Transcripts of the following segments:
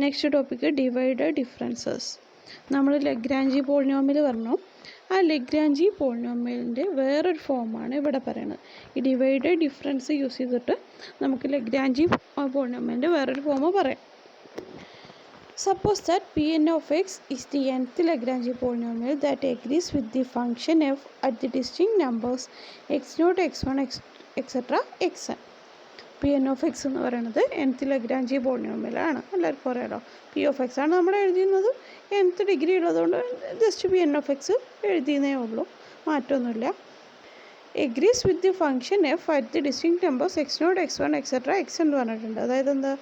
Next topic divided differences. നമ്മൾ Lagrange polynomial പറഞ്ഞു. ആ ലഗ്രാഞ്ചി പോളിനോമിയലിൻ്റെ വേറൊരു ഫോമാണ് ഇവിടെ പറയുന്നത്. ഈ ഡിവൈഡഡ് ഡിഫറൻസ് യൂസ് ചെയ്തിട്ട് നമുക്ക് ലഗ്രാഞ്ചി പോളിനോമിയലിൻ്റെ വേറൊരു ഫോം പറയാം. Suppose that Pn of x is the nth Lagrange polynomial that agrees with the function f at the distinct numbers x0, x1, etc. xn. Pn of x എന്ന് പറയുന്നത് nth Lagrange പോളിനോമിയലാണ്. എല്ലാവർക്കും അറിയാലോ. P of x ആണ് നമ്മൾ എഴുതുന്നത്. nth degree ഉള്ളതുകൊണ്ട് just Pn of x എഴുതിയെന്നേ ഉള്ളൂ, മാറ്റമൊന്നുമില്ല. agrees with the function f at the distinct numbers x0, x1, etc. xn എന്ന് പറഞ്ഞിട്ടുണ്ട്. അതായത് എന്താ,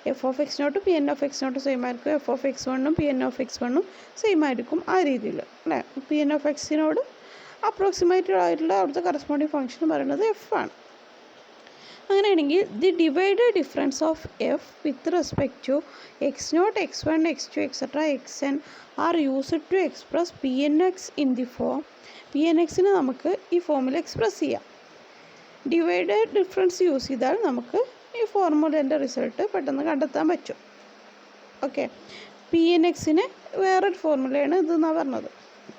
F of X naught P N of X naught same ആയിരിക്കും, എഫ് ഓഫ് എക്സ് വണ്ണും P N of X വണ്ണും same ആയിരിക്കും. ആ രീതിയിൽ അല്ലേ. പി എൻ ഓഫ് എക്സിനോട് അപ്രോക്സിമേറ്റഡ് ആയിട്ടുള്ള അവിടുത്തെ കറസ്പോണ്ടിങ് ഫംഗ്ഷൻ പറയുന്നത് എഫ് ആണ്. അങ്ങനെയാണെങ്കിൽ the divided difference of F with respect to X not, X one, X two, etcetera X N are used to express P N X in the form. P N എക്സിന് നമുക്ക് ഈ ഫോമിൽ express ചെയ്യാം. Divided difference use ചെയ്താൽ നമുക്ക് ഈ ഫോർമുലേൻ്റെ result പെട്ടെന്ന് കണ്ടെത്താൻ പറ്റും. ഓക്കെ, പി എൻ എക്സിന് വേറൊരു ഫോർമുലയാണ് ഇതെന്നാണ് പറഞ്ഞത്.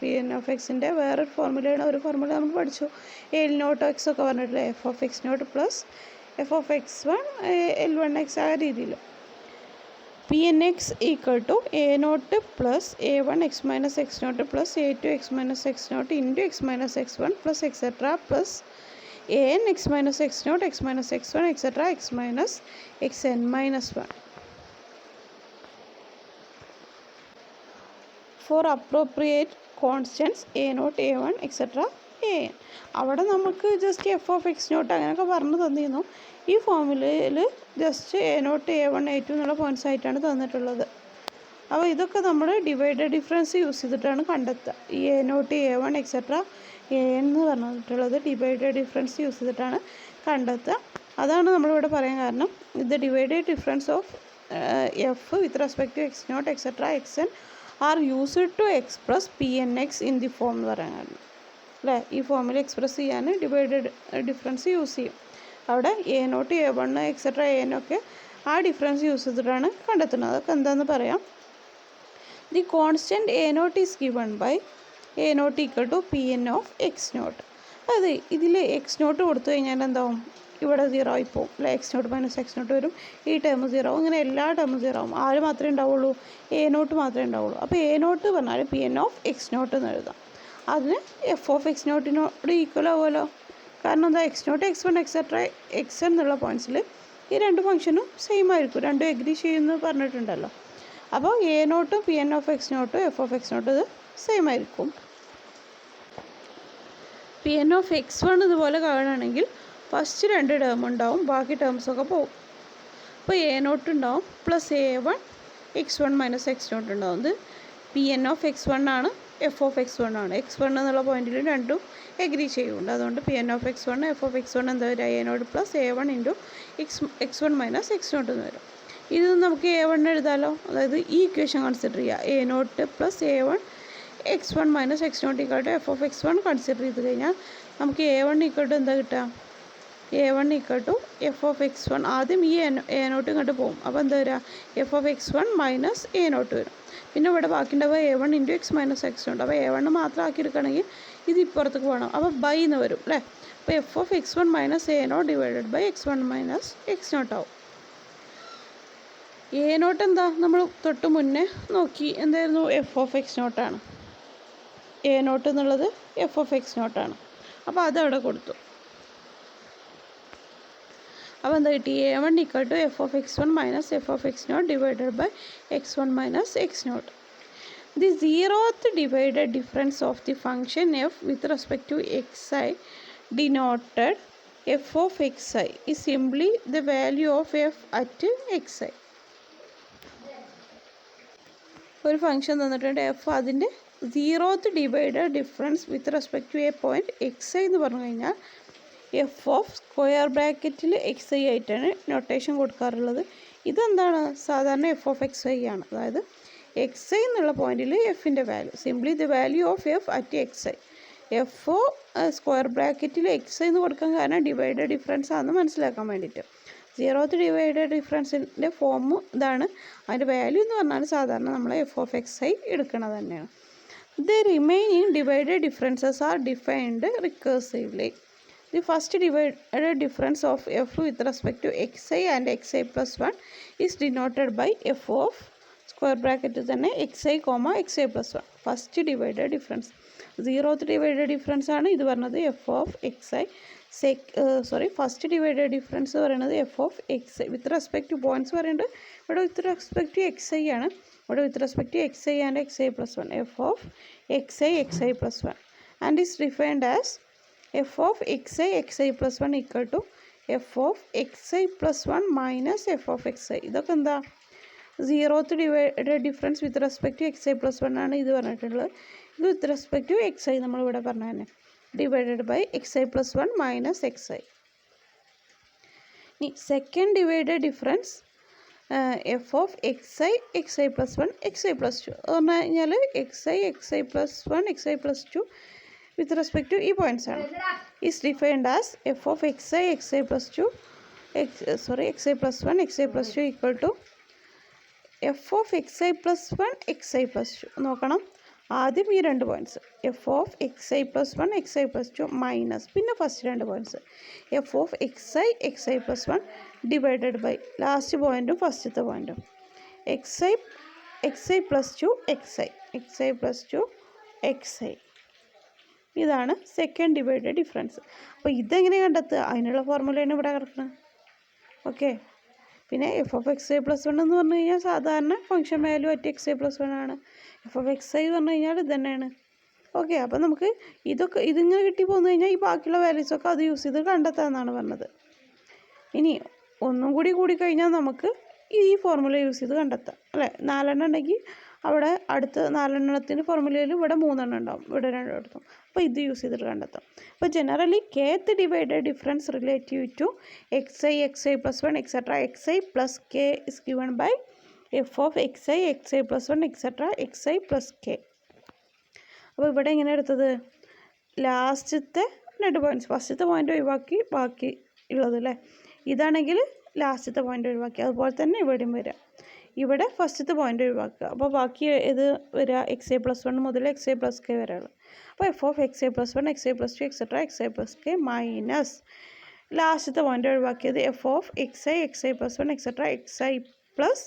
പി എൻ ഓഫ് എക്സിൻ്റെ വേറൊരു ഫോർമുലയാണ്. ഒരു ഫോർമുല നമ്മൾ പഠിച്ചു, എൽ നോട്ട് എക്സ് ഒക്കെ പറഞ്ഞിട്ടില്ലേ, F of X naught plus F of X one L one X, ആ രീതിയിൽ. P N X equal to A not plus A one X minus X naught plus A two X minus X naught into X minus X one plus etcetera plus an x minus x naught, x minus x1, etc. x minus xn minus 1. For appropriate constants a naught, a1, etc. an. അവിടെ നമുക്ക് just F of X nought അങ്ങനെയൊക്കെ പറഞ്ഞു തന്നിരുന്നു. ഈ ഫോമുലയിൽ just A not, A one, A two എന്നുള്ള points ആയിട്ടാണ് തന്നിട്ടുള്ളത്. അപ്പോൾ ഇതൊക്കെ നമ്മൾ ഡിവൈഡഡ് ഡിഫറൻസ് യൂസ് ചെയ്തിട്ടാണ് കണ്ടെത്തുക. ഈ A not, A one, etcetera A എന്ന് പറഞ്ഞിട്ടുള്ളത് ഡിവൈഡഡ് ഡിഫറൻസ് യൂസ് ചെയ്തിട്ടാണ് കണ്ടെത്തുക. അതാണ് നമ്മളിവിടെ പറയാൻ കാരണം. ഇത് divided difference of F with respect to X naught, etcetera X N are used to express P N X in the form എന്ന് പറയാൻ കാരണം അല്ലേ. ഈ ഫോമിൽ എക്സ്പ്രസ് ചെയ്യാൻ ഡിവൈഡഡ് ഡിഫറൻസ് യൂസ് ചെയ്യും. അവിടെ A not, A one, etcetera A എന്നൊക്കെ ആ ഡിഫറൻസ് യൂസ് ചെയ്തിട്ടാണ് കണ്ടെത്തുന്നത്. അതൊക്കെ എന്താണെന്ന് പറയാം. The constant A naught is given by A naught equal to P N of X naught. അതെ, ഇതിൽ എക്സ് നോട്ട് കൊടുത്തു കഴിഞ്ഞാൽ എന്താവും, ഇവിടെ സീറോ ആയി പോകും അല്ലേ. X naught minus X naught വരും, ഈ ടേം സീറോ, ഇങ്ങനെ എല്ലാ ടേമും സീറോ ആവും. ആര് മാത്രമേ ഉണ്ടാവുള്ളൂ, എ നോട്ട് മാത്രമേ ഉണ്ടാവുള്ളൂ. അപ്പോൾ എ നോട്ട് പറഞ്ഞാൽ P N of X naught എന്ന് എഴുതാം. അതിന് എഫ് ഓഫ് എക്സ് നോട്ടിനോട് ഈക്വൽ ആവുമല്ലോ. കാരണം എന്താ, X not, X one, etcetera X എന്നുള്ള പോയിൻറ്റ്സിൽ ഈ രണ്ട് ഫംഗ്ഷനും സെയിം ആയിരിക്കും, രണ്ടും എഗ്രി ചെയ്യുമെന്ന് പറഞ്ഞിട്ടുണ്ടല്ലോ. അപ്പോൾ എ നോട്ടും പി എൻ ഓഫ് എക്സ് നോട്ടും എഫ് ഓഫ് എക്സ് നോട്ടും ഇത് സെയിം ആയിരിക്കും. P N of X one ഇതുപോലെ കാണുകയാണെങ്കിൽ ഫസ്റ്റ് രണ്ട് ടേം ഉണ്ടാവും, ബാക്കി ടേംസൊക്കെ പോകും. അപ്പോൾ എ നോട്ട് ഉണ്ടാവും plus A one X one minus X naught ഉണ്ടാവും. ഇത് P N of X one ആണ്, എഫ് ഓഫ് എക്സ് വൺ ആണ്. എക്സ് വൺ എന്നുള്ള പോയിന്റിൽ രണ്ടും എഗ്രി ചെയ്യുന്നുണ്ട്. അതുകൊണ്ട് P N of X one, F of X one എന്താ വരിക, A not plus A one into X one minus X naught എന്ന് വരും. ഇത് നമുക്ക് എ വൺ എഴുതാമല്ലോ. അതായത് ഈ ഇക്വേഷൻ കൺസിഡർ ചെയ്യുക, A not plus A one X one minus X nought equal to F of X one consider ചെയ്ത് കഴിഞ്ഞാൽ നമുക്ക് എ വൺ ഈക്വൽ ടു എന്താ കിട്ടുക, A one equal to F of X one. ആദ്യം ഈ A nought ഇങ്ങോട്ട് പോകും. അപ്പോൾ എന്താ വരിക, F of X one minus A nought വരും. പിന്നെ ഇവിടെ ബാക്കിയുണ്ടാവുക A one into X minus X not. അപ്പോൾ എ വൺ മാത്രം ആക്കി എടുക്കുകയാണെങ്കിൽ ഇത് ഇപ്പുറത്തേക്ക് പോകണം. അപ്പോൾ ബൈ എന്ന് വരും അല്ലേ. അപ്പോൾ F of X one minus A nought divided by X one minus X nought ആവും. എ നോട്ട് എന്താ, നമ്മൾ തൊട്ട് മുന്നേ നോക്കി എന്തായിരുന്നു, എഫ് ഓഫ് എക്സ് നോട്ടാണ്. എ നോട്ട് എന്നുള്ളത് എഫ് ഓഫ് എക്സ് നോട്ടാണ്. അപ്പോൾ അതവിടെ കൊടുത്തു. അപ്പോൾ എന്താ കിട്ടി, A one equal to F of X one minus F of X not divided by X one minus X nought. The zeroth divided difference of the function F with respect to X I denoted F of X I is simply the value of F at X I. ഒരു function തന്നിട്ടുണ്ട് F, അതിൻ്റെ zeroth divided difference with respect to a point X I എന്ന് പറഞ്ഞു കഴിഞ്ഞാൽ F of square ബ്രാക്കറ്റിൽ X I ആയിട്ടാണ് notation കൊടുക്കാറുള്ളത്. ഇതെന്താണ്, സാധാരണ എഫ് ഓഫ് എക്സ് ഐ ആണ്. അതായത് എക്സ് ഐ എന്നുള്ള പോയിന്റിൽ എഫിൻ്റെ value, simply the value of F at X I. F square ബ്രാക്കറ്റിൽ എക്സ് ഐ എന്ന് കൊടുക്കാൻ കാരണം ഡിവൈഡഡ് ഡിഫറൻസ് ആണെന്ന് മനസ്സിലാക്കാൻ വേണ്ടിയിട്ട്. 0th ഡിവൈഡഡ് ഡിഫറൻസിൻ്റെ ഫോം ഇതാണ്. അതിൻ്റെ വാല്യൂ എന്ന് പറഞ്ഞാൽ സാധാരണ നമ്മൾ f(xi) എടുക്കുന്നത് തന്നെയാണ്. The remaining divided differences are defined recursively. The first divided difference of f with respect to xi and xi plus 1 is denoted by f of square bracket തന്നെ xi, xi plus 1. First divided difference 0th divided difference ആണ് ഇത് പറഞ്ഞത് F of xi. First divided difference പറയുന്നത് F of xi with respect to points പറയുന്നത് ഇവിടെ with respect to xi ആണ്. ഇവിടെ with respect to xi and xi plus 1 F of xi plus 1 and is defined as f of xi plus 1 equal to f of xi plus 1 minus f of xi. ഇതൊക്കെ എന്താ 0th divided difference with respect to xi plus 1 ആണ് ഇത് പറഞ്ഞിട്ടുള്ളത്. ഇത് വിത്ത് respect to xi നമ്മളിവിടെ പറഞ്ഞ തന്നെ divided by xi plus 1 minus xi. ഇനി second divided difference F of xi plus 1 xi plus 2 എന്ന് പറഞ്ഞു കഴിഞ്ഞാൽ xi plus 1 xi plus 2 with respect to ഈ പോയിൻറ്റ്സ് ആണ്. Is defined as F of xi plus 2 xi plus 1 xi plus 2 equal to F of xi plus 1 xi plus 2. നോക്കണം, ആദ്യം ഈ രണ്ട് points F of xi plus 1 xi plus 2 മൈനസ് പിന്നെ first രണ്ട് points F of xi plus 1 divided by last പോയിൻറ്റും ഫസ്റ്റത്തെ പോയിൻറ്റും xi plus 2 xi plus 2 xi. ഇതാണ് സെക്കൻഡ് ഡിവൈഡഡ് ഡിഫറൻസ്. അപ്പോൾ ഇതെങ്ങനെ കണ്ടെത്തുക? അതിനുള്ള ഫോർമുലയാണ് ഇവിടെ കിടക്കുന്നത്. ഓക്കെ, പിന്നെ എഫ് ഓഫ് xi plus 1 എന്ന് പറഞ്ഞു കഴിഞ്ഞാൽ സാധാരണ function value at xi plus 1 ആണ്. എഫ് ഓഫ് xi എന്ന് പറഞ്ഞു കഴിഞ്ഞാൽ ഇത് തന്നെയാണ്. ഓക്കെ, അപ്പോൾ നമുക്ക് ഇതിങ്ങനെ കിട്ടി പോന്നു കഴിഞ്ഞാൽ ഈ ബാക്കിയുള്ള വാല്യൂസൊക്കെ അത് യൂസ് ചെയ്ത് കണ്ടെത്താമെന്നാണ് പറഞ്ഞത്. ഇനി ഒന്നും കൂടി കഴിഞ്ഞാൽ നമുക്ക് ഈ ഫോർമുല യൂസ് ചെയ്ത് കണ്ടെത്താം അല്ലേ. 4 ഉണ്ടെങ്കിൽ അവിടെ അടുത്ത 4 ഫോർമുലയിൽ ഇവിടെ 3 ഉണ്ടാവും, ഇവിടെ 2 എടുത്തും. അപ്പോൾ ഇത് യൂസ് ചെയ്തിട്ട് കണ്ടെത്താം. അപ്പോൾ generally kth divided difference relative to xi plus 1 etcetera xi plus k is given by f of xi plus 1 etcetera xi plus k. അപ്പോൾ ഇവിടെ എങ്ങനെ എടുത്തത്? ലാസ്റ്റത്തെ 2 പോയിൻറ്റ്സ്, ഫസ്റ്റത്തെ പോയിൻ്റ് ഒഴിവാക്കി ബാക്കി ഉള്ളത് അല്ലേ. ഇതാണെങ്കിൽ ലാസ്റ്റത്തെ പോയിൻ്റ് ഒഴിവാക്കി, അതുപോലെ തന്നെ ഇവിടെയും വരിക. ഇവിടെ ഫസ്റ്റത്തെ പോയിൻ്റ് ഒഴിവാക്കുക, അപ്പോൾ ബാക്കി ഇത് വരിക xi plus 1 മുതൽ xi plus k വരെയുള്ളത്. അപ്പോൾ F of xi plus 1 xi plus 2 etcetera xi plus k minus ലാസ്റ്റത്തെ പോയിൻ്റ് ഒഴിവാക്കിയത് F of xi plus 1 etcetera xi plus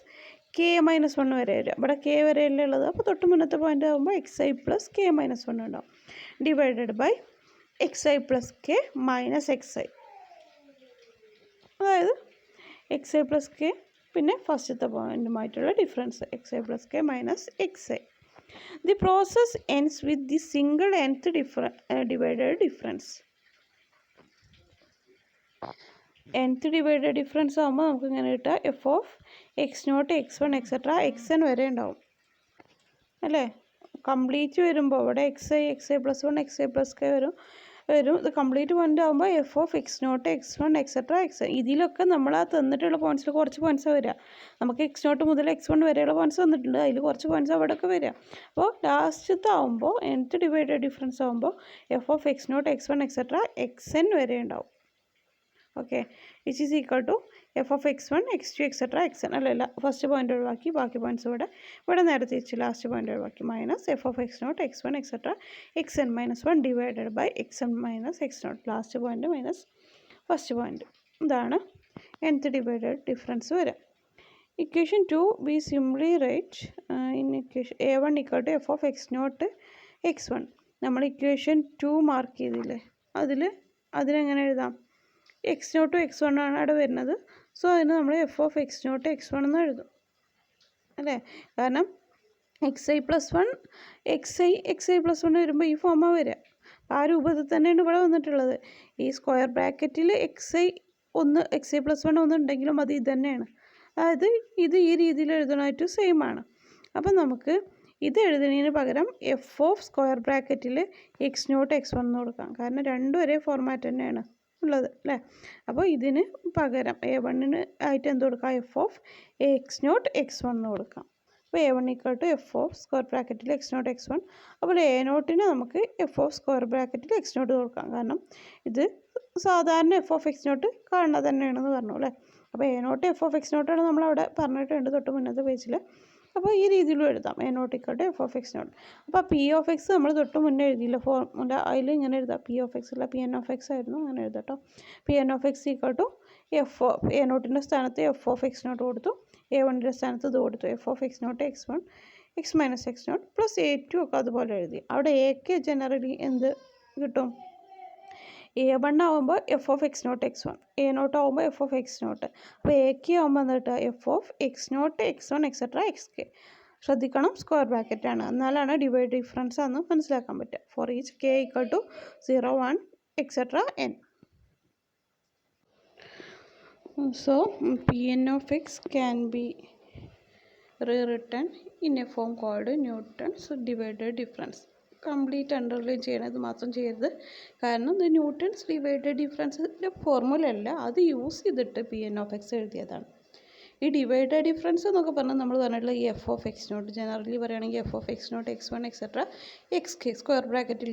k minus 1 വരെ വരിക. ഇവിടെ k വരെയല്ലേ ഉള്ളത്, അപ്പോൾ തൊട്ട് മുന്നത്തെ പോയിൻ്റ് ആകുമ്പോൾ xi plus k minus 1 ഉണ്ടാവും divided by xi plus k minus xi. അതായത് xi plus k പിന്നെ ഫസ്റ്റത്തെ പോയിൻറ്റുമായിട്ടുള്ള difference xi plus k minus xi. The process ends with the single nth divided difference. nth divided difference ആകുമ്പോൾ നമുക്ക് ഇങ്ങനെ കിട്ടുക F of x0 x1 etcetera xn വരെ ഉണ്ടാവും അല്ലേ. കംപ്ലീറ്റ് വരുമ്പോൾ ഇവിടെ xi plus 1 xi plus k വരും. ഇത് കംപ്ലീറ്റ് പോയിൻ്റ് ആകുമ്പോൾ F of x0 x1 etcetera xn. ഇതിലൊക്കെ നമ്മൾ ആ തന്നിട്ടുള്ള പോയിൻറ്റ്സിൽ കുറച്ച് പോയിൻറ്റ്സ് വരിക. നമുക്ക് x0 മുതൽ x1 വരെയുള്ള പോയിൻറ്റ്സ് തന്നിട്ടുണ്ട്, അതിൽ കുറച്ച് പോയിൻറ്റ്സ് അവിടെയൊക്കെ വരിക. അപ്പോൾ ലാസ്റ്റത്തെ ആകുമ്പോൾ nth ഡിവൈഡഡ് ഡിഫറൻസ് ആകുമ്പോൾ F of x0 x1 etcetera xn വരെ ഉണ്ടാവും. Okay, which is equal to F of x1 x2 etcetera xn. അല്ലല്ല, ഫസ്റ്റ് പോയിൻ്റ് ഒഴിവാക്കി ബാക്കി പോയിൻറ്റ്സ് ഇവിടെ നേരെ തിരിച്ച് ലാസ്റ്റ് പോയിൻ്റ് ഒഴിവാക്കി minus F of x0 x1 etcetera xn minus 1 divided by xn minus x0 last point minus first point. ഇതാണ് nth divided difference വരിക. Equation 2 we simply write in equation a1 equal to F of x0 x1. നമ്മൾ equation 2 mark ചെയ്തില്ലേ, അതിനെങ്ങനെ എഴുതാം? x0 x1 ആണ് അവിടെ വരുന്നത്. So അതിന് നമ്മൾ എഫ് ഓഫ് x0 x1 എന്ന് എഴുതും അല്ലേ. കാരണം xi plus 1 xi plus 1 വരുമ്പോൾ ഈ ഫോമാണ് വരിക. ആ രൂപത്തിൽ തന്നെയാണ് ഇവിടെ വന്നിട്ടുള്ളത്. ഈ സ്ക്വയർ ബ്രാക്കറ്റിൽ xi plus 1 ഒന്നുണ്ടെങ്കിലും അത് ഇത് തന്നെയാണ്. അതായത് ഇത് ഈ രീതിയിൽ എഴുതണമായിട്ട് സെയിം ആണ്. അപ്പം നമുക്ക് ഇത് എഴുതുന്നതിന് പകരം എഫ് ഓഫ് സ്ക്വയർ ബ്രാക്കറ്റിൽ x0 x1 എന്ന് കൊടുക്കാം. കാരണം രണ്ടും ഒരേ ഫോർമാറ്റ് തന്നെയാണ് ഉള്ളത് അല്ലേ. അപ്പോൾ ഇതിന് പകരം a1 ആയിട്ട് എന്ത് കൊടുക്കാം? എഫ് ഓഫ് x0 x1 എന്ന് കൊടുക്കാം. അപ്പോൾ a1 equal to F of square ബ്രാക്കറ്റിൽ x0 x1. അപ്പോൾ a0 നമുക്ക് എഫ് ഓഫ് സ്ക്വയർ ബ്രാക്കറ്റിൽ x0 കൊടുക്കാം. കാരണം ഇത് സാധാരണ എഫ് ഓഫ് x0 കാണുന്നത് തന്നെയാണെന്ന് പറഞ്ഞു അല്ലേ. അപ്പോൾ A nought F of X നോട്ടാണ് നമ്മളവിടെ പറഞ്ഞിട്ടുണ്ട് തൊട്ട് മുന്നത്തെ പേജിൽ. അപ്പോൾ ഈ രീതിയിലും എഴുതാം, എ നോട്ട് ഇക്കോട്ട് എഫ് ഓഫ് എക്സ് നോട്ട്. അപ്പോൾ പി ഓഫ് എക്സ് നമ്മൾ തൊട്ട് മുന്നേ എഴുതിയില്ല ഫോർമുല, അതിൽ ഇങ്ങനെ എഴുതാം, പി ഓഫ് എക്സ് അല്ല പി എൻ ഓഫ് എക്സ് ആയിരുന്നു, അങ്ങനെ എഴുതാം കേട്ടോ. പി എൻ ഓഫ് എക്സ് ഇക്കോട്ടു എ നോട്ടിൻ്റെ സ്ഥാനത്ത് എഫ് ഓഫ് എക്സ് നോട്ട് കൊടുത്തു, എ വണ്ണിൻ്റെ സ്ഥാനത്ത് ഇത് കൊടുത്തു, F of X not X one X minus X naught plus A two ഒക്കെ അതുപോലെ എഴുതി. അവിടെ എക്ക് ജനറലി എന്ത് കിട്ടും? എ വൺ ആകുമ്പോൾ F of X not X one, A naught ആകുമ്പോൾ എഫ് ഓഫ് എക്സ് നോട്ട്. അപ്പോൾ എക്ക് ആകുമ്പോൾ എന്താ കിട്ടുക? F of X not X one etcetera X K. ശ്രദ്ധിക്കണം, സ്ക്വയർ ബ്രാക്കറ്റാണ്, എന്നാലാണ് ഡിവൈഡ് ഡിഫറൻസ് ആണെന്ന് മനസ്സിലാക്കാൻ പറ്റുക. For each K equal to 0 1 etcetera N. So Pn of x can be rewritten in a form called Newton's divided difference. Complete underline ചെയ്യണം, ഇത് മാത്രം ചെയ്യരുത്. കാരണം ഇത് ന്യൂട്ടൺസ് ഡിവൈഡഡ് ഡിഫറൻസിൻ്റെ ഫോർമുല അല്ല, അത് യൂസ് ചെയ്തിട്ട് പി എൻ ഓഫ് എക്സ് എഴുതിയതാണ്. ഈ ഡിവൈഡഡ് ഡിഫറൻസ് എന്നൊക്കെ പറഞ്ഞാൽ നമ്മൾ പറഞ്ഞിട്ടുള്ള ഈ F of X nought, generally പറയുകയാണെങ്കിൽ F of X not X one etcetera X K square ബ്രാക്കറ്റിൽ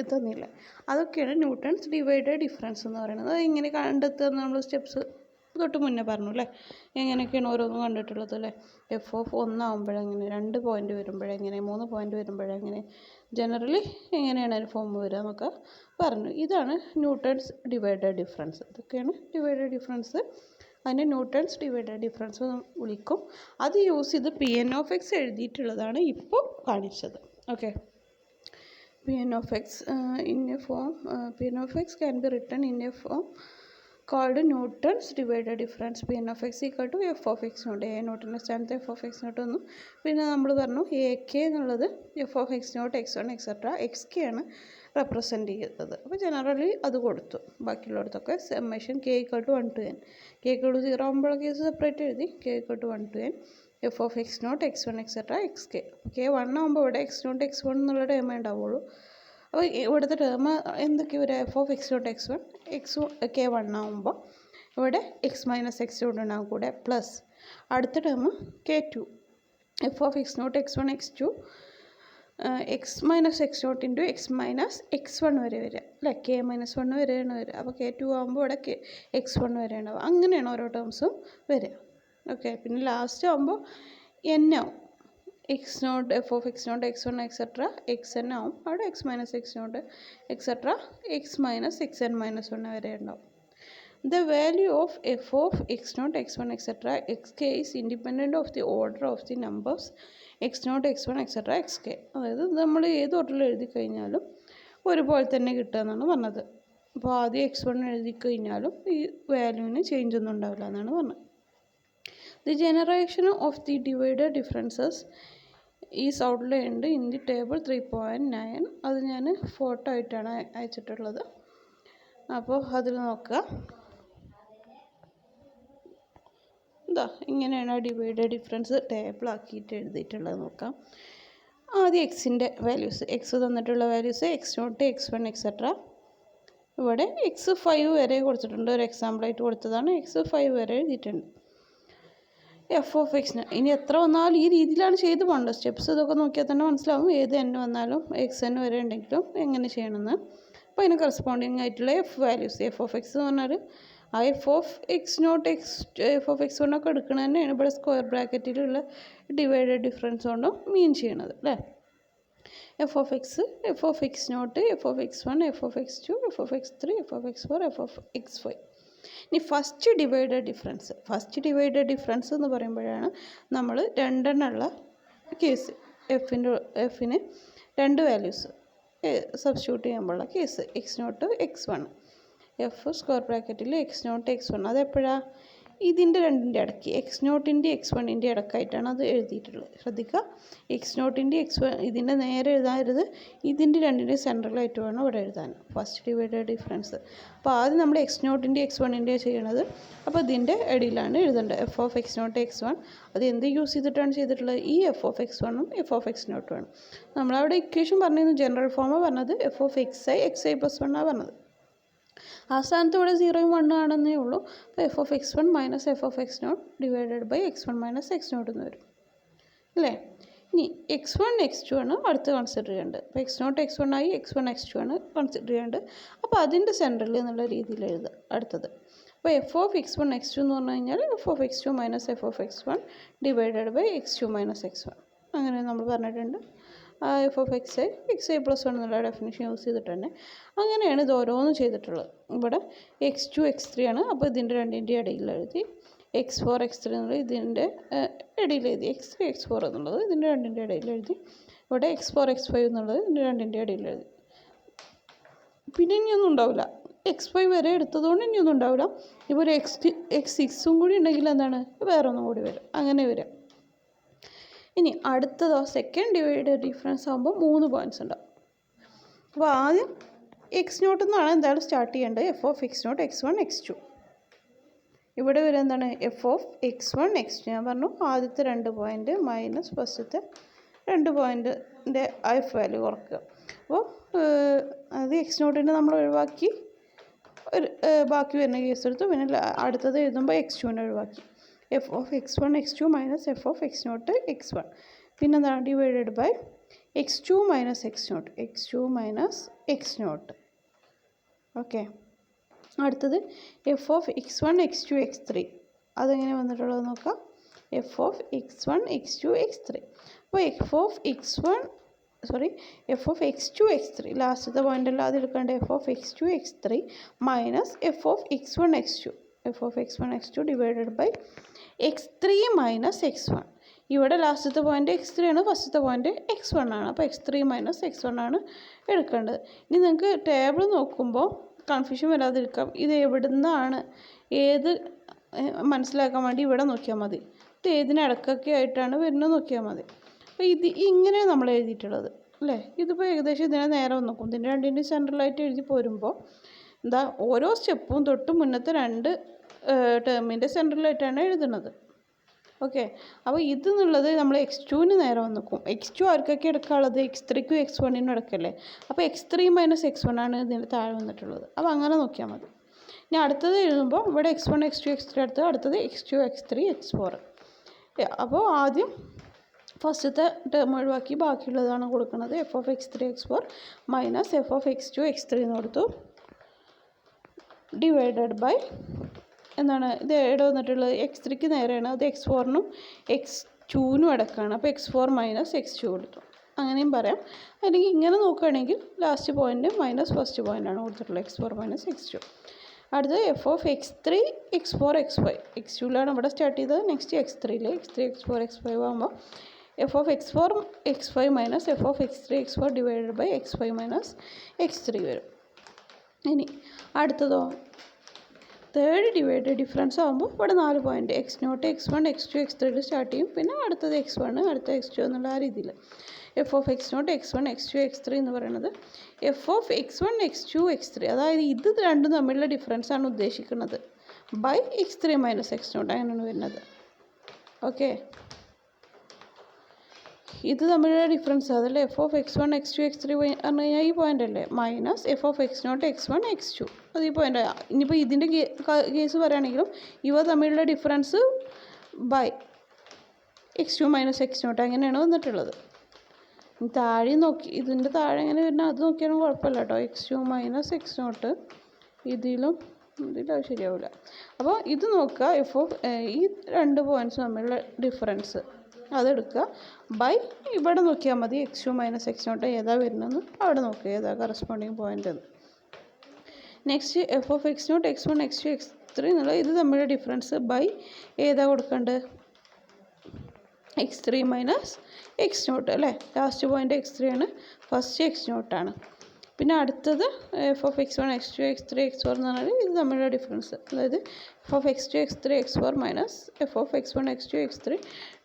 എത്തുന്നില്ല, അതൊക്കെയാണ് ന്യൂട്ടൺസ് ഡിവൈഡഡ് ഡിഫറൻസ് എന്ന് പറയുന്നത്. അത് ഇങ്ങനെ കണ്ടെത്തുക നമ്മൾ സ്റ്റെപ്സ് തൊട്ട് മുന്നേ പറഞ്ഞു അല്ലേ, എങ്ങനെയൊക്കെയാണ് ഓരോന്നും കണ്ടിട്ടുള്ളത് അല്ലേ. എഫ് ഓഫ് 1 ആകുമ്പോഴെങ്ങനെ, 2 പോയിൻ്റ് വരുമ്പോഴെങ്ങനെ, 3 പോയിൻ്റ് വരുമ്പോഴെങ്ങനെ, ജനറലി എങ്ങനെയാണ് അതിന് ഫോം വരിക എന്നൊക്കെ പറഞ്ഞു. ഇതാണ് ന്യൂട്ടൺസ് ഡിവൈഡഡ് ഡിഫറൻസ്. ഇതൊക്കെയാണ് ഡിവൈഡഡ് ഡിഫറൻസ്. അതിനെ ന്യൂട്ടൺസ് ഡിവൈഡഡ് ഡിഫറൻസ് എന്ന് വിളിക്കും. അത് യൂസ് ചെയ്ത് പി എൻ ഓഫ് എക്സ് എഴുതിയിട്ടുള്ളതാണ് ഇപ്പോൾ കാണിച്ചത്. Okay, P N of X in a form, P N of X can be written in a form called Newton's divided difference. P N of X equal to F of X nought, A നോട്ടിൻ്റെ സ്ഥാനത്ത് F of X nought വന്നു. പിന്നെ നമ്മൾ പറഞ്ഞു A K എന്നുള്ളത് F of X not X one etcetera X K ആണ് represent ചെയ്യുന്നത്. അപ്പോൾ ജനറലി അത് കൊടുത്തു. ബാക്കിയുള്ളിടത്തൊക്കെ summation K equal to 1 to n, K equal to 0 ആകുമ്പോൾ കേസ് സെപ്പറേറ്റ് എഴുതി, K equal to 1 to n F of X not X one etcetera X K. K 1 ആകുമ്പോൾ ഇവിടെ എക്സ് നോട്ട് എക്സ് വൺ എന്നുള്ള ടേമേ ഉണ്ടാവുള്ളൂ. അപ്പോൾ ഇവിടുത്തെ ടേം എന്തൊക്കെ വരിക? F of X not X one X K 1 ആകുമ്പോൾ ഇവിടെ എക്സ് മൈനസ് എക്സ് നോട്ട് ഉണ്ടാകും കൂടെ, പ്ലസ് അടുത്ത term K 2 F of X not X one X two X minus X naught into X minus X one വരെ വരിക അല്ലേ, K minus 1 വരെയാണ് വരിക. അപ്പോൾ കെ 2 ആകുമ്പോൾ ഇവിടെ എക്സ് വൺ വരെ ഉണ്ടാവും. അങ്ങനെയാണ് ഓരോ ടേംസും വരിക. ഓക്കെ, പിന്നെ ലാസ്റ്റ് ആകുമ്പോൾ എൻ ആവും, X naught F of X not X one etcetera X N ആവും. അവിടെ X minus X naught etcetera X minus X N minus 1 വരെ ഉണ്ടാവും. The value of F of X not X one etcetera X K is independent of the order of the numbers X not X one etcetera X K. അതായത് നമ്മൾ ഏത് ഓർഡറിൽ എഴുതി കഴിഞ്ഞാലും ഒരുപോലെ തന്നെ കിട്ടുക എന്നാണ് പറഞ്ഞത്. അപ്പോൾ ആദ്യം എക്സ് വൺ എഴുതി കഴിഞ്ഞാലും ഈ വാല്യൂവിന് ചേഞ്ച് ഒന്നും ഉണ്ടാവില്ല എന്നാണ് പറഞ്ഞത്. The generation of the divided differences is outlined in the table 3.9. അത് ഞാൻ ഫോട്ടോ ആയിട്ടാണ് അയച്ചിട്ടുള്ളത്. അപ്പോൾ അതിൽ നോക്കുക, എന്താ ഇങ്ങനെയാണ് ഡിവൈഡഡ് ഡിഫറൻസ് ടേബിൾ ആക്കിയിട്ട് എഴുതിയിട്ടുള്ളത്. നോക്കാം. ആദ്യം എക്സിൻ്റെ വാല്യൂസ്, എക്സ് തന്നിട്ടുള്ള values X not X one etcetera. ഇവിടെ എക്സ് 5 വരെ കൊടുത്തിട്ടുണ്ട്, ഒരു എക്സാമ്പിളായിട്ട് കൊടുത്തതാണ്. എക്സ് 5 വരെ എഴുതിയിട്ടുണ്ട്. എഫ് ഓഫ് എക്സിന് ഇനി എത്ര വന്നാലും ഈ രീതിയിലാണ് ചെയ്ത് പോകേണ്ടത്. സ്റ്റെപ്സ് ഇതൊക്കെ നോക്കിയാൽ തന്നെ മനസ്സിലാവും, ഏത് എൻ വന്നാലും എക്സ് എൻ വരെ ഉണ്ടെങ്കിലും എങ്ങനെ ചെയ്യണമെന്ന്. അപ്പോൾ അതിന് കറസ്പോണ്ടിങ് ആയിട്ടുള്ള F values, F of X എന്ന് പറഞ്ഞാൽ ആ F of X naught F of X കൊണ്ടൊക്കെ എടുക്കുന്നത് തന്നെയാണ് ഇവിടെ സ്ക്വയർ ബ്രാക്കറ്റിലുള്ള ഡിവൈഡഡ് ഡിഫറൻസ് കൊണ്ടും മീൻ ചെയ്യണത് അല്ലേ. F of X, F of X naught, F of X one, F of X two, F of X three, F of X four, F of X 5. ഇനി first divided difference എന്ന് പറയുമ്പോഴാണ് നമ്മൾ രണ്ടെണ്ണമുള്ള case, എഫിന് 2 values substitute ചെയ്യുമ്പോഴുള്ള case, X not X one, F square ബ്രാക്കറ്റിൽ X not X one. അതെപ്പോഴാണ്? ഇതിൻ്റെ രണ്ടിൻ്റെ ഇടയ്ക്ക്, എക്സ് നോട്ടിൻ്റെ എക്സ് വണ്ണിൻ്റെ ഇടയ്ക്കായിട്ടാണ് അത് എഴുതിയിട്ടുള്ളത്. ശ്രദ്ധിക്കുക, എക്സ് നോട്ടിൻ്റെ എക്സ് വൺ ഇതിൻ്റെ നേരെ എഴുതാരുത്, ഇതിൻ്റെ രണ്ടിൻ്റെ സെൻട്രലായിട്ട് വേണം ഇവിടെ എഴുതാൻ ഫസ്റ്റ് ഡിവൈഡഡ് ഡിഫറൻസ്. അപ്പോൾ ആദ്യം നമ്മൾ എക്സ് നോട്ടിൻ്റെ എക്സ് വണ്ണിൻ്റെ ചെയ്യണത്. അപ്പോൾ ഇതിൻ്റെ ഇടയിലാണ് എഴുതേണ്ടത് F of X not X one. അത് എന്ത് യൂസ് ചെയ്തിട്ടാണ് ചെയ്തിട്ടുള്ളത്? ഈ എഫ് ഓഫ് എക്സ് വണ്ണും എഫ് ഓഫ് എക്സ് നോട്ടും ആണ്. നമ്മളവിടെ ഇക്വേഷൻ പറഞ്ഞിരുന്നു, ജനറൽ ഫോമാണ് പറഞ്ഞത്, F of X I plus 1 പറഞ്ഞത്. ആ സ്ഥാനത്ത് ഇവിടെ 0 1 ആണെന്നേ ഉള്ളൂ. അപ്പോൾ F of X one minus F of X not divided by X one minus X naught എന്ന് വരും അല്ലേ. ഇനി എക്സ് വൺ എക്സ് ടു ആണ് അടുത്ത് കൺസിഡർ ചെയ്യേണ്ടത്. അപ്പോൾ എക്സ് നോട്ട് എക്സ് വൺ ആയി, എക്സ് വൺ എക്സ് ടു ആണ് കൺസിഡർ ചെയ്യേണ്ടത്. അപ്പോൾ അതിൻ്റെ സെൻട്രൽ എന്നുള്ള രീതിയിൽ എഴുതുക അടുത്തത്. അപ്പോൾ F of X one X two എന്ന് പറഞ്ഞു കഴിഞ്ഞാൽ F of X two minus F of X one divided by X two minus X one അങ്ങനെ നമ്മൾ പറഞ്ഞിട്ടുണ്ട്. F of X I plus one എന്നുള്ള ഡെഫിനിഷൻ യൂസ് ചെയ്തിട്ട് തന്നെ അങ്ങനെയാണ് ഇത് ഓരോന്നും ചെയ്തിട്ടുള്ളത്. ഇവിടെ എക്സ് ടു എക്സ് ത്രീ ആണ്, അപ്പോൾ ഇതിൻ്റെ രണ്ടിൻ്റെ ഇടയിൽ എഴുതി. എക്സ് ഫോർ എക്സ് ത്രീ എന്നുള്ളത് ഇതിൻ്റെ ഇടയിൽ എഴുതി. എക്സ് ത്രീ എക്സ് ഫോർ എന്നുള്ളത് ഇതിൻ്റെ രണ്ടിൻ്റെ ഇടയിൽ എഴുതി. ഇവിടെ എക്സ് ഫോർ എക്സ് ഫൈവ് എന്നുള്ളത് ഇതിൻ്റെ രണ്ടിൻ്റെ ഇടയിൽ എഴുതി. പിന്നെ ഇനിയൊന്നും ഉണ്ടാവില്ല. എക്സ് ഫൈവ് വരെ എടുത്തതുകൊണ്ട് ഇനിയൊന്നും ഉണ്ടാവില്ല. ഇപ്പോൾ ഒരു എക്സ് സിക്സും കൂടി ഉണ്ടെങ്കിൽ എന്താണ് വേറെ ഒന്നും കൂടി വരും, അങ്ങനെ വരാം. ഇനി അടുത്തതോ സെക്കൻഡ് ഡിവൈഡഡ് ഡിഫറൻസ് ആകുമ്പോൾ 3 പോയിൻറ്റ്സ് ഉണ്ടാവും. അപ്പോൾ ആദ്യം എക്സ് നോട്ട് എന്നാണ് എന്തായാലും സ്റ്റാർട്ട് ചെയ്യേണ്ടത്. F of X not X one X two. ഇവിടെ വരെ എന്താണ് F of X one X two. ഞാൻ പറഞ്ഞു ആദ്യത്തെ 2 പോയിൻറ്റ് മൈനസ് ഫസ്റ്റത്തെ 2 പോയിൻറ്റിൻ്റെ എഫ് വാല്യൂ കുറക്കുക. അപ്പോൾ അത് എക്സ് നോട്ടിൻ്റെ നമ്മൾ ഒഴിവാക്കി ഒരു ബാക്കി വരുന്ന കേസ് എടുത്തു. പിന്നെ അടുത്തത് എഴുതുമ്പോൾ എക്സ് ടുവിനെ ഒഴിവാക്കി. F of X one X two minus F of X not X one. പിന്നെ എന്താണ് divided by X two minus X not, X two minus X nought. Okay, അടുത്തത് F of X one X two X three. അതെങ്ങനെ വന്നിട്ടുള്ളത് നോക്കാം. F of X one X two X three. അപ്പോൾ F of X two X three ലാസ്റ്റത്തെ പോയിൻ്റെല്ലാം അത് എടുക്കേണ്ട. F of X two X three minus F of X one X two, F of X one X two divided by X three minus X one. ഇവിടെ ലാസ്റ്റത്തെ point x three ആണ്, ഫസ്റ്റത്തെ point X one ആണ്. അപ്പോൾ X three minus X one ആണ് എടുക്കേണ്ടത്. ഇനി നിങ്ങൾക്ക് ടേബിൾ നോക്കുമ്പോൾ കൺഫ്യൂഷൻ വരാതിരിക്കാം. ഇത് എവിടെ നിന്നാണ് ഏത് മനസ്സിലാക്കാൻ വേണ്ടി ഇവിടെ നോക്കിയാൽ മതി. ഇത് ഏതിനിടക്കൊക്കെ ആയിട്ടാണ് വരുന്നത് നോക്കിയാൽ മതി. അപ്പോൾ ഇത് ഇങ്ങനെ നമ്മൾ എഴുതിയിട്ടുള്ളത് അല്ലേ. ഇതിപ്പോൾ ഏകദേശം ഇതിനെ നേരെ നോക്കും. ഇതിൻ്റെ രണ്ടിൻ്റെ സെൻട്രലായിട്ട് എഴുതി പോരുമ്പോൾ എന്താ ഓരോ സ്റ്റെപ്പും തൊട്ട് മുന്നത്തെ 2 ടേമിൻ്റെ സെൻട്രലായിട്ടാണ് എഴുതുന്നത്. ഓക്കെ, അപ്പോൾ ഇത് എന്നുള്ളത് നമ്മൾ എക്സ് ടുവിന് നേരെ വന്നിക്കും. എക്സ് ടു ആർക്കൊക്കെ എടുക്കാനുള്ളത് എക്സ് ത്രീക്കും എക്സ് വണ്ണിനും എടുക്കല്ലേ. അപ്പോൾ X three minus X one ആണ് ഇതിന് താഴെ വന്നിട്ടുള്ളത്. അപ്പോൾ അങ്ങനെ നോക്കിയാൽ മതി. ഇനി അടുത്തത് എഴുതുമ്പോൾ ഇവിടെ X one X two X three അടുത്തത് X two X three X four. അപ്പോൾ ആദ്യം ഫസ്റ്റത്തെ ടേം ഒഴിവാക്കി ബാക്കിയുള്ളതാണ് കൊടുക്കുന്നത്. F of X three X four minus F of X two X three എന്ന് കൊടുത്തു. ഡിവൈഡഡ് ബൈ എന്താണ് ഇത് എവിടെ വന്നിട്ടുള്ളത് എക്സ് ത്രീക്ക് നേരെയാണ്, അത് എക്സ് ഫോറിനും എക്സ് ടുവിനും ഇടക്കാണ്. അപ്പോൾ X four minus X two കൊടുത്തു. അങ്ങനെയും പറയാം. അല്ലെങ്കിൽ ഇങ്ങനെ നോക്കുകയാണെങ്കിൽ ലാസ്റ്റ് പോയിൻ്റ് മൈനസ് ഫസ്റ്റ് പോയിൻ്റാണ് കൊടുത്തിട്ടുള്ളത്, X four minus X two. അടുത്തത് F of X three X four X five. X ടുവിലാണ് ഇവിടെ സ്റ്റാർട്ട് ചെയ്തത്. നെക്സ്റ്റ് എക്സ് ത്രീയിൽ X three X four X five ആകുമ്പോൾ F of X four X five minus F of X three X four divided by X five minus X three വരും. ഇനി അടുത്തതോ third divided difference ആകുമ്പോൾ ഇവിടെ 4 point X not X one X two X ത്രീയിൽ start ചെയ്യും. പിന്നെ അടുത്തത് X one അടുത്ത എക്സ് ടു എന്നുള്ള ആ രീതിയിൽ. F of X not X one X two X three എന്ന് പറയുന്നത് F of X one X two X three, അതായത് ഇത് രണ്ടും തമ്മിലുള്ള ഡിഫറൻസാണ് ഉദ്ദേശിക്കുന്നത്. By X three minus X naught അങ്ങനെയാണ് വരുന്നത്. ഓക്കെ, ഇത് തമ്മിലുള്ള ഡിഫറൻസ് അതല്ലേ F of X one X two X three പറഞ്ഞു കഴിഞ്ഞാൽ ഈ പോയിൻ്റ് അല്ലേ. Minus F of X not X one X two, അത് ഈ പോയിൻ്റ്. ഇനിയിപ്പോൾ ഇതിൻ്റെ കേസ് പറയുകയാണെങ്കിലും ഇവ തമ്മിലുള്ള difference by X two minus X naught അങ്ങനെയാണ് വന്നിട്ടുള്ളത്. താഴെ നോക്കി ഇതിൻ്റെ താഴെ എങ്ങനെ വരുന്നത് അത് നോക്കിയാലും കുഴപ്പമില്ല കേട്ടോ. X two minus X naught ഇതിലും ശരിയാവില്ല. അപ്പോൾ ഇത് നോക്കുക, എഫ് ഓഫ് ഈ 2 പോയിൻറ്റ്സ് തമ്മിലുള്ള ഡിഫറൻസ് അതെടുക്കുക. ബൈ ഇവിടെ നോക്കിയാൽ മതി x two minus X naught ഏതാ വരുന്നതെന്ന് അവിടെ നോക്കുക ഏതാ കറസ്പോണ്ടിങ് പോയിൻ്റ് എന്ന്. Next f of X not X one X two X three എന്നുള്ള ഇത് തമ്മിലുള്ള ഡിഫറൻസ് ബൈ ഏതാ കൊടുക്കേണ്ടത് x three minus X naught അല്ലേ. ലാസ്റ്റ് പോയിൻ്റ് എക്സ് ത്രീ ആണ്, ഫസ്റ്റ് എക്സ് നോട്ടാണ്. പിന്നെ അടുത്തത് F of X one X two X three X four എന്ന് പറഞ്ഞാൽ ഇത് തമ്മിലുള്ള ഡിഫറൻസ്, അതായത് f of X two X three X four minus F of X one X two X three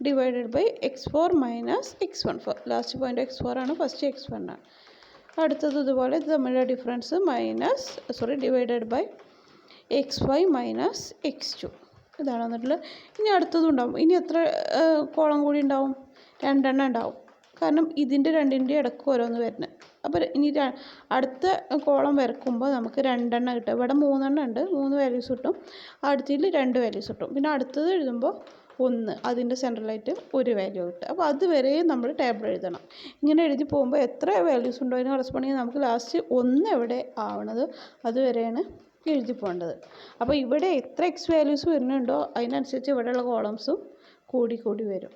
divided by x four minus X one. Last point x four ആണ്, first x one ആണ്. അടുത്തത് ഇതുപോലെ ഇത് തമ്മിലുള്ള difference divided by x y minus X two. ഇതാണ് വന്നിട്ടുള്ളത്. ഇനി അടുത്തതും ഉണ്ടാവും. ഇനി എത്ര കോളം കൂടി ഉണ്ടാവും? 2 എണ്ണം ഉണ്ടാവും. കാരണം ഇതിൻ്റെ രണ്ടിൻ്റെ ഇടയ്ക്ക് ഓരോന്ന് വരുന്നത്. അപ്പോൾ ഇനി അടുത്ത കോളം വരക്കുമ്പോൾ നമുക്ക് 2 എണ്ണം കിട്ടും. ഇവിടെ 3 എണ്ണം ഉണ്ട്, 3 വാല്യൂസ് കിട്ടും. അടുത്തതിൽ 2 വാല്യൂസ് കിട്ടും. പിന്നെ അടുത്തത് എഴുതുമ്പോൾ 1 അതിൻ്റെ സെൻട്രലായിട്ട് 1 വാല്യൂ കിട്ടും. അപ്പോൾ അതുവരെ നമ്മൾ ടേബിൾ എഴുതണം. ഇങ്ങനെ എഴുതി പോകുമ്പോൾ എത്ര വാല്യൂസ് ഉണ്ടോ അതിന് കറസ്പോണ്ടിങ് നമുക്ക് ലാസ്റ്റ് 1 എവിടെ ആവണത് അതുവരെയാണ് എഴുതി പോകേണ്ടത്. അപ്പോൾ ഇവിടെ എത്ര എക്സ് വാല്യൂസ് വരുന്നുണ്ടോ അതിനനുസരിച്ച് ഇവിടെയുള്ള കോളംസും കൂടി കൂടി വരും.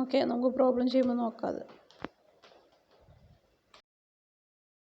ഓക്കെ, നമുക്ക് പ്രോബ്ലം ചെയ്യുമ്പോൾ നോക്കാം അത്.